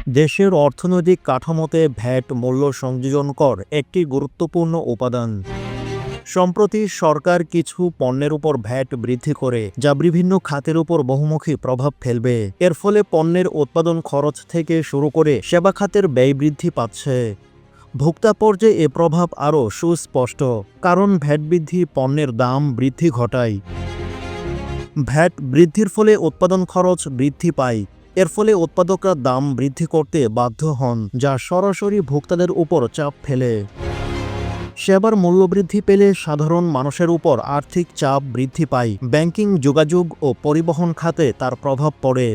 দেশের অর্থনৈতিক কাঠামোতে ভ্যাট মূল্য সংযোজন কর একটি গুরুত্বপূর্ণ উপাদান। সম্প্রতি সরকার কিছু পণ্যের উপর ভ্যাট বৃদ্ধি করে, যা বিভিন্ন খাতের উপর বহুমুখী প্রভাব ফেলবে। এর ফলে পণ্যের উৎপাদন খরচ থেকে শুরু করে সেবা খাতের ব্যয় বৃদ্ধি পাচ্ছে। ভোক্তা পর্যায়ে এ প্রভাব আরও সুস্পষ্ট, কারণ ভ্যাট বৃদ্ধি পণ্যের দাম বৃদ্ধি ঘটায়। ভ্যাট বৃদ্ধির ফলে উৎপাদন খরচ বৃদ্ধি পায়। এর ফলে উৎপাদকরা দাম বৃদ্ধি করতে বাধ্য হন, যা সরাসরি ভোক্তাদের উপর চাপ ফেলে। সেবার মূল্যবৃদ্ধি পেলে সাধারণ মানুষের উপর আর্থিক চাপ বৃদ্ধি পায়। ব্যাংকিং, যোগাযোগ ও পরিবহন খাতে তার প্রভাব পড়ে।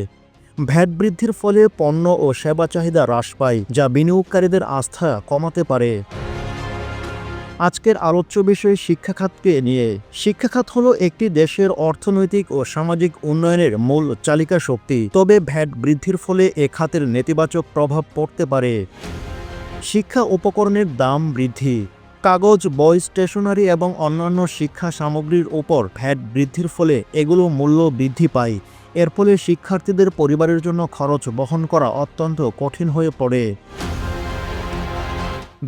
ভ্যাট বৃদ্ধির ফলে পণ্য ও সেবা চাহিদা হ্রাস পায়, যা বিনিয়োগকারীদের আস্থা কমাতে পারে। আজকের আলোচ্য বিষয় শিক্ষা খাতকে নিয়ে। শিক্ষা খাত হলো একটি দেশের অর্থনৈতিক ও সামাজিক উন্নয়নের মূল চালিকা শক্তি। তবে ভ্যাট বৃদ্ধির ফলে এ খাতের নেতিবাচক প্রভাব পড়তে পারে। শিক্ষা উপকরণের দাম বৃদ্ধি। কাগজ, বই, স্টেশনারি এবং অন্যান্য শিক্ষা সামগ্রীর উপর ভ্যাট বৃদ্ধির ফলে এগুলো মূল্য বৃদ্ধি পায়। এর ফলে শিক্ষার্থীদের পরিবারের জন্য খরচ বহন করা অত্যন্ত কঠিন হয়ে পড়ে।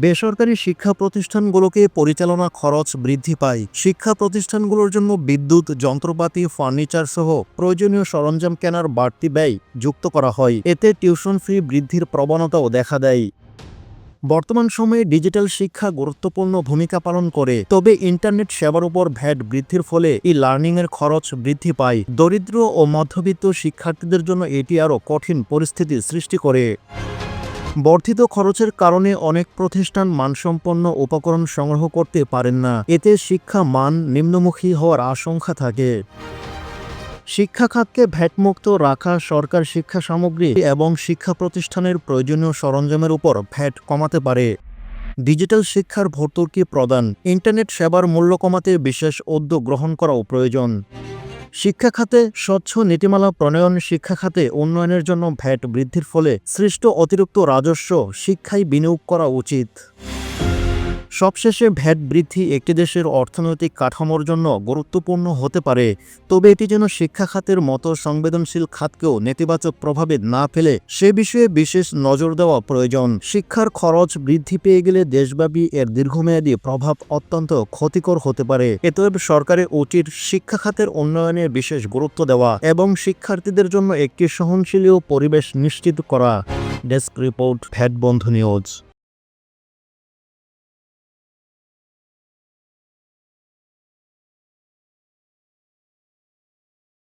বেসরকারি শিক্ষা প্রতিষ্ঠানগুলোকে পরিচালনা খরচ বৃদ্ধি পায়। শিক্ষা প্রতিষ্ঠানগুলোর জন্য বিদ্যুৎ, যন্ত্রপাতি, ফার্নিচার সহ প্রয়োজনীয় সরঞ্জাম কেনার বাড়তি ব্যয় যুক্ত করা হয়। এতে টিউশন ফি বৃদ্ধির প্রবণতাও দেখা দেয়। বর্তমান সময়ে ডিজিটাল শিক্ষা গুরুত্বপূর্ণ ভূমিকা পালন করে, তবে ইন্টারনেট সেবার উপর ভ্যাট বৃদ্ধির ফলে লার্নিংয়ের খরচ বৃদ্ধি পায়। দরিদ্র ও মধ্যবিত্ত শিক্ষার্থীদের জন্য এটি আরও কঠিন পরিস্থিতি সৃষ্টি করে। বর্ধিত খরচের কারণে অনেক প্রতিষ্ঠান মানসম্পন্ন উপকরণ সংগ্রহ করতে পারেন না। এতে শিক্ষা মান নিম্নমুখী হওয়ার আশঙ্কা থাকে। শিক্ষা খাতকে ভ্যাটমুক্ত রাখা সরকার শিক্ষা সামগ্রী এবং শিক্ষা প্রতিষ্ঠানের প্রয়োজনীয় সরঞ্জামের উপর ভ্যাট কমাতে পারে। ডিজিটাল শিক্ষার ভর্তুকি প্রদান। ইন্টারনেট সেবার মূল্য কমাতে বিশেষ উদ্যোগ গ্রহণ করাও প্রয়োজন। শিক্ষা খাতে স্বচ্ছ নীতিমালা প্রণয়ন। শিক্ষা খাতে উন্নয়নের জন্য ভ্যাট বৃদ্ধির ফলে সৃষ্ট অতিরিক্ত রাজস্ব শিক্ষায় বিনিয়োগ করা উচিত। সবশেষে ভ্যাট বৃদ্ধি একটি দেশের অর্থনৈতিক কাঠামোর জন্য গুরুত্বপূর্ণ হতে পারে, তবে এটি যেন শিক্ষা খাতের মতো সংবেদনশীল খাতকেও নেতিবাচক প্রভাবে না ফেলে সে বিষয়ে বিশেষ নজর দেওয়া প্রয়োজন। শিক্ষার খরচ বৃদ্ধি পেয়ে গেলে দেশব্যাপী এর দীর্ঘমেয়াদী প্রভাব অত্যন্ত ক্ষতিকর হতে পারে। অতএব সরকারের উচিত শিক্ষা খাতের উন্নয়নে বিশেষ গুরুত্ব দেওয়া এবং শিক্ষার্থীদের জন্য একটি সহনশীল পরিবেশ নিশ্চিত করা। ডেস্ক রিপোর্ট, ভ্যাট বন্ধু নিউজ।